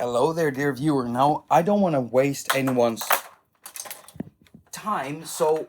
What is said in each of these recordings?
Hello there, dear viewer. Now, I don't want to waste anyone's time, so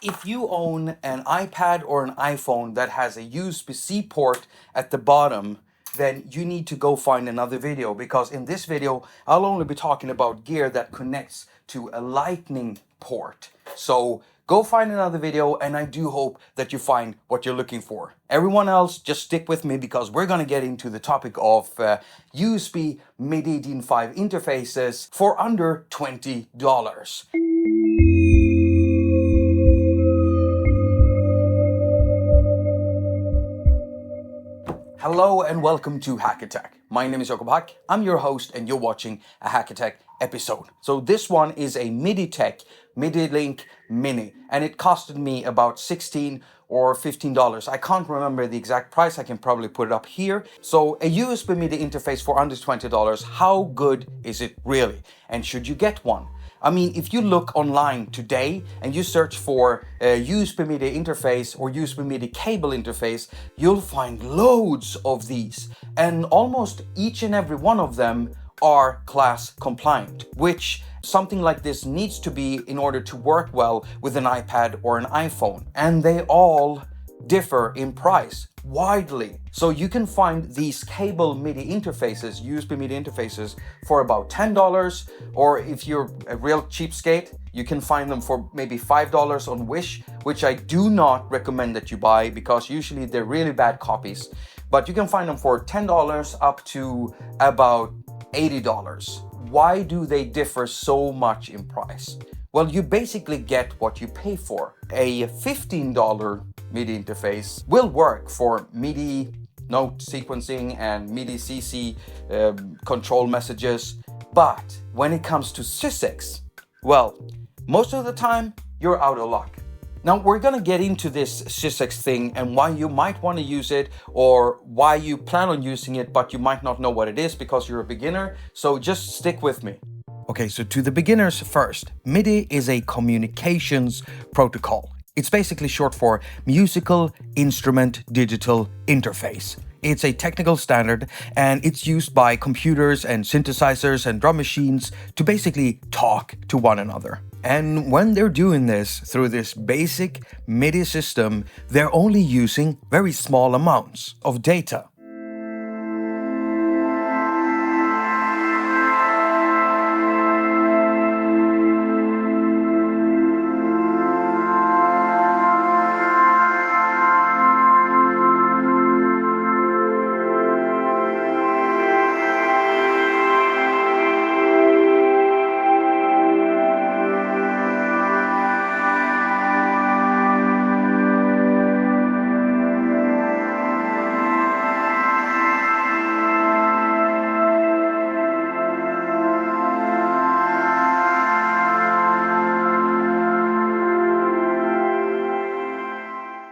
if you own an iPad or an iPhone that has a USB-C port at the bottom, then you need to go find another video, because in this video, I'll only be talking about gear that connects to a Lightning port. So go find another video, and I do hope that you find what you're looking for. Everyone else, just stick with me, because we're going to get into the topic of USB MIDI DIN5 interfaces for under $20. Hello and welcome to haQ. My name is Jakob. I'm your host and you're watching a haQ episode. So this one is a MIDI MIDI Link Mini, and it costed me about $16 or $15. I can't remember the exact price. I can probably put it up here. So a USB MIDI interface for under $20. How good is it really? And should you get one? I mean, if you look online today and you search for a USB MIDI interface or USB MIDI cable interface, you'll find loads of these. And almost each and every one of them are class compliant, which something like this needs to be in order to work well with an iPad or an iPhone. And they all differ in price widely. So you can find these cable MIDI interfaces, USB MIDI interfaces, for about $10, or if you're a real cheapskate, you can find them for maybe $5 on Wish, which I do not recommend that you buy because usually they're really bad copies. But you can find them for $10 up to about $80. Why do they differ so much in price? Well, you basically get what you pay for. A $15 MIDI interface will work for MIDI note sequencing and MIDI CC control messages. But when it comes to SYSEX, well, most of the time you're out of luck. Now we're gonna get into this SYSEX thing and why you might want to use it, or why you plan on using it but you might not know what it is because you're a beginner. So just stick with me. Okay, so to the beginners first, MIDI is a communications protocol. It's basically short for Musical Instrument Digital Interface. It's a technical standard and it's used by computers and synthesizers and drum machines to basically talk to one another. And when they're doing this through this basic MIDI system, they're only using very small amounts of data.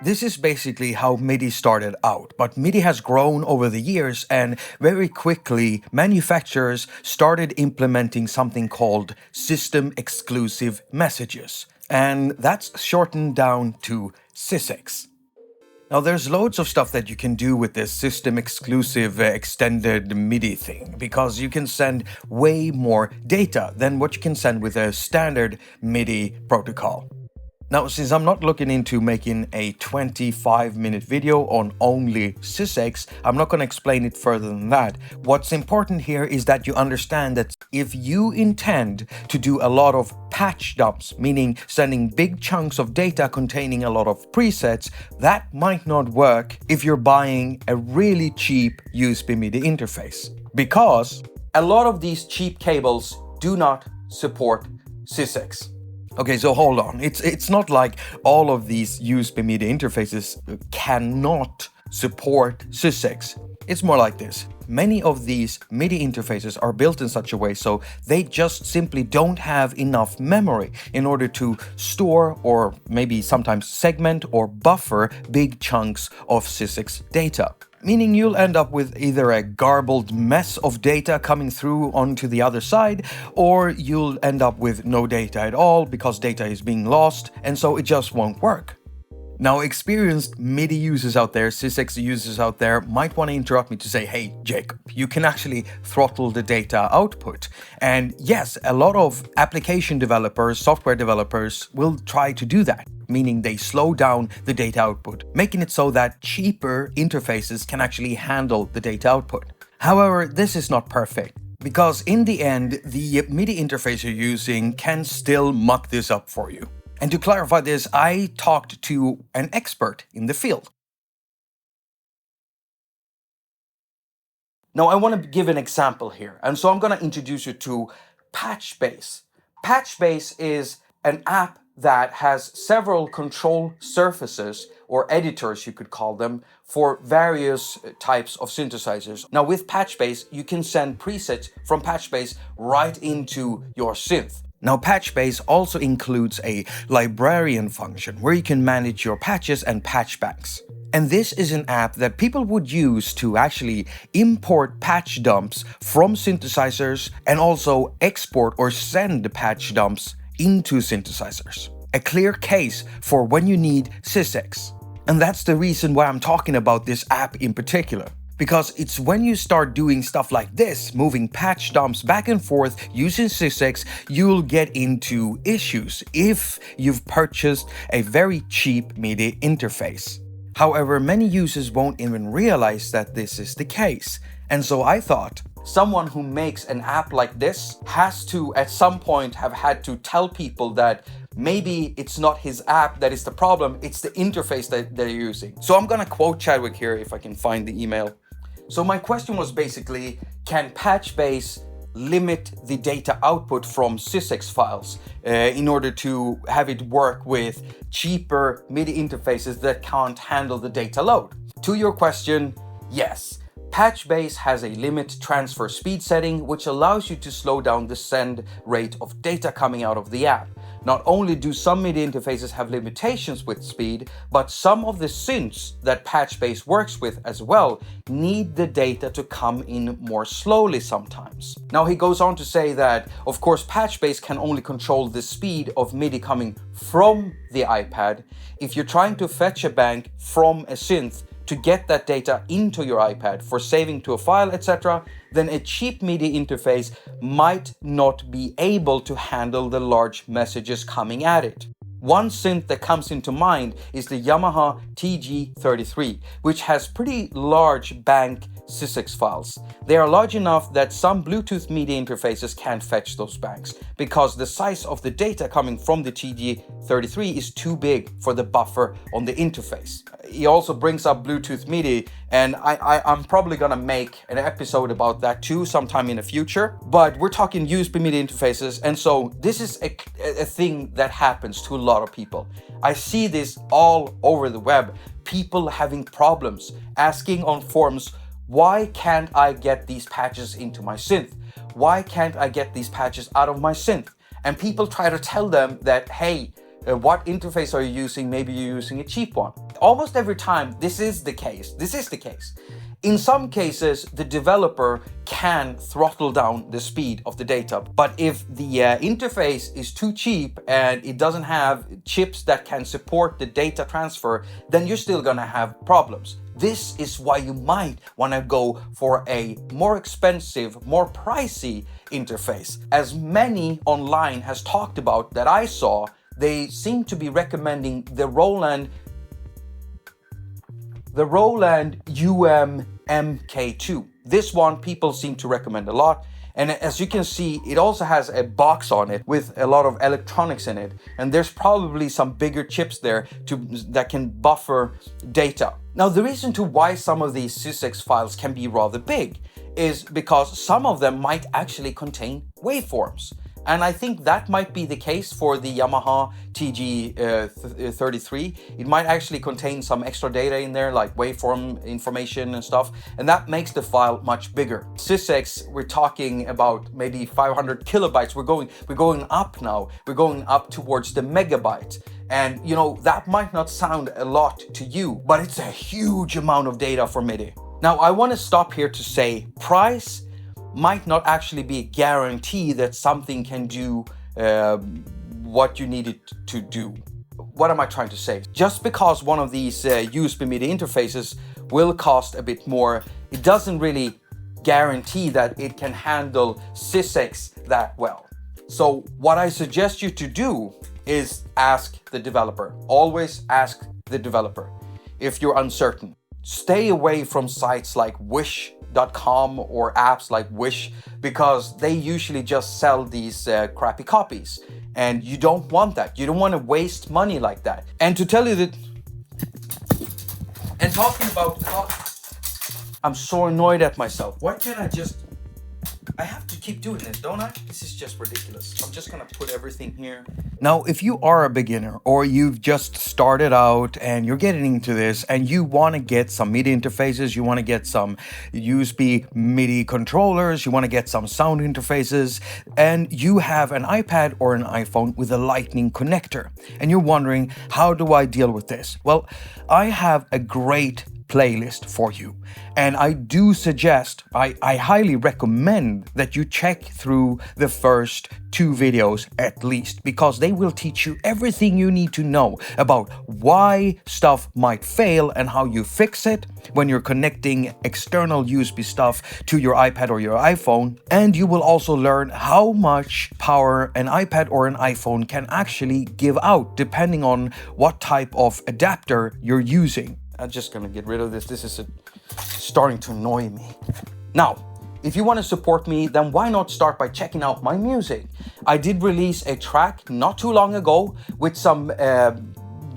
This is basically how MIDI started out, but MIDI has grown over the years, and very quickly manufacturers started implementing something called system exclusive messages, and that's shortened down to SYSEX. Now there's loads of stuff that you can do with this system exclusive extended MIDI thing, because you can send way more data than what you can send with a standard MIDI protocol. Now, since I'm not looking into making a 25-minute video on only SYSEX, I'm not going to explain it further than that. What's important here is that you understand that if you intend to do a lot of patch dumps, meaning sending big chunks of data containing a lot of presets, that might not work if you're buying a really cheap USB MIDI interface. Because a lot of these cheap cables do not support SYSEX. Okay, so hold on. It's not like all of these USB MIDI interfaces cannot support SYSEX. It's more like this. Many of these MIDI interfaces are built in such a way so they just simply don't have enough memory in order to store or maybe sometimes segment or buffer big chunks of SYSEX data. Meaning you'll end up with either a garbled mess of data coming through onto the other side, or you'll end up with no data at all because data is being lost, and so it just won't work. Now, experienced MIDI users out there, SYSEX users out there, might want to interrupt me to say, hey, Jacob, you can actually throttle the data output. And yes, a lot of application developers, software developers will try to do that, meaning they slow down the data output, making it so that cheaper interfaces can actually handle the data output. However, this is not perfect, because in the end, the MIDI interface you're using can still muck this up for you. And to clarify this, I talked to an expert in the field. Now, I want to give an example here, and so I'm going to introduce you to Patchbase. Patchbase is an app that has several control surfaces, or editors you could call them, for various types of synthesizers. Now, with Patchbase, you can send presets from Patchbase right into your synth. Now, Patchbase also includes a librarian function where you can manage your patches and patch banks. And this is an app that people would use to actually import patch dumps from synthesizers and also export or send patch dumps into synthesizers. A clear case for when you need SYSEX. And that's the reason why I'm talking about this app in particular. Because it's when you start doing stuff like this, moving patch dumps back and forth using SYSEX, you'll get into issues if you've purchased a very cheap MIDI interface. However, many users won't even realize that this is the case. And so I thought, someone who makes an app like this has to at some point have had to tell people that maybe it's not his app that is the problem, it's the interface that they're using. So I'm gonna quote Chadwick here if I can find the email. So my question was basically, can Patchbase limit the data output from SYSEX files in order to have it work with cheaper MIDI interfaces that can't handle the data load? To your question, yes. Patchbase has a limit transfer speed setting which allows you to slow down the send rate of data coming out of the app. Not only do some MIDI interfaces have limitations with speed, but some of the synths that Patchbase works with as well need the data to come in more slowly sometimes. Now he goes on to say that, of course, Patchbase can only control the speed of MIDI coming from the iPad. If you're trying to fetch a bank from a synth to get that data into your iPad for saving to a file, etc., then a cheap MIDI interface might not be able to handle the large messages coming at it. One synth that comes into mind is the Yamaha TG33, which has pretty large bank SYSEX files. They are large enough that some Bluetooth MIDI interfaces can't fetch those banks because the size of the data coming from the TG33 is too big for the buffer on the interface. He also brings up Bluetooth MIDI, and I'm probably gonna make an episode about that too sometime in the future, but we're talking USB MIDI interfaces, and so this is a thing that happens to a lot of people. I see this all over the web, people having problems, asking on forums, why can't I get these patches into my synth? Why can't I get these patches out of my synth? And people try to tell them that, hey, what interface are you using? Maybe you're using a cheap one. Almost every time this is the case. In some cases, the developer can throttle down the speed of the data. But if the interface is too cheap and it doesn't have chips that can support the data transfer, then you're still gonna have problems. This is why you might want to go for a more expensive, more pricey interface. As many online has talked about that I saw, they seem to be recommending the ROLAND UM MK2. This one people seem to recommend a lot. And as you can see, it also has a box on it with a lot of electronics in it. And there's probably some bigger chips there that can buffer data. Now, the reason to why some of these SYSEX files can be rather big is because some of them might actually contain waveforms. And I think that might be the case for the Yamaha TG33. It might actually contain some extra data in there, like waveform information and stuff, and that makes the file much bigger. SYSEX, we're talking about maybe 500 kilobytes. We're going up now. We're going up towards the megabyte. And you know, that might not sound a lot to you, but it's a huge amount of data for MIDI. Now, I want to stop here to say price might not actually be a guarantee that something can do what you need it to do. what am I trying to say? Just because one of these USB MIDI interfaces will cost a bit more, it doesn't really guarantee that it can handle SYSEX that well. So what I suggest you to do is ask the developer. Always ask the developer if you're uncertain. Stay away from sites like Wish.com or apps like Wish, because they usually just sell these crappy copies, and you don't want that. You don't want to waste money like that. And to tell you that, and talking about, I'm so annoyed at myself. Why can't I have to keep doing this, don't I? This is just ridiculous. I'm just gonna put everything here. Now, if you are a beginner or you've just started out and you're getting into this and you want to get some MIDI interfaces, you want to get some USB MIDI controllers, you want to get some sound interfaces, and you have an iPad or an iPhone with a lightning connector, and you're wondering, how do I deal with this? Well, I have a great playlist for you, and I do suggest, I highly recommend that you check through the first 2 videos at least, because they will teach you everything you need to know about why stuff might fail and how you fix it when you're connecting external USB stuff to your iPad or your iPhone. And you will also learn how much power an iPad or an iPhone can actually give out depending on what type of adapter you're using. I'm just gonna get rid of this. This is starting to annoy me. Now, if you want to support me, then why not start by checking out my music? I did release a track not too long ago with some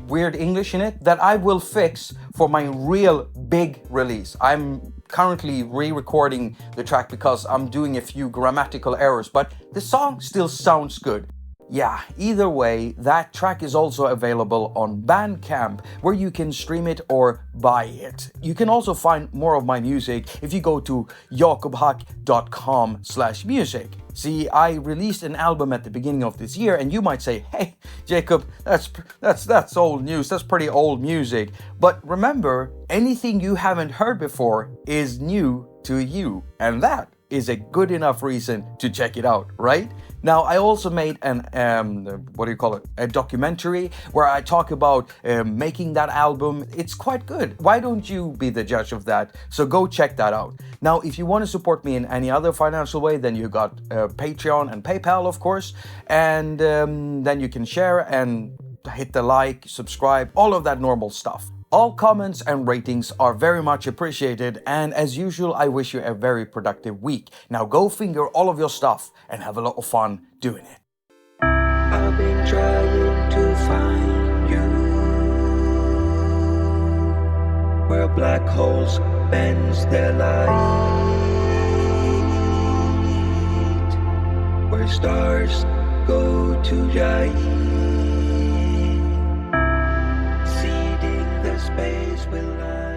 weird English in it that I will fix for my real big release. I'm currently re-recording the track because I'm doing a few grammatical errors, but the song still sounds good. Yeah, either way, that track is also available on Bandcamp, where you can stream it or buy it. You can also find more of my music if you go to jakobhack.com/music. See, I released an album at the beginning of this year, and you might say, hey, Jacob, that's old news, that's pretty old music. But remember, anything you haven't heard before is new to you, and that is a good enough reason to check it out, right? Now, I also made a documentary where I talk about making that album. It's quite good. Why don't you be the judge of that? So go check that out. Now, if you want to support me in any other financial way, then you got Patreon and PayPal, of course. And then you can share and hit the like, subscribe, all of that normal stuff. All comments and ratings are very much appreciated, and as usual, I wish you a very productive week. Now go finger all of your stuff and have a lot of fun doing it. I've been trying to find you where black holes bends their light, where stars go to shine. Space will lie.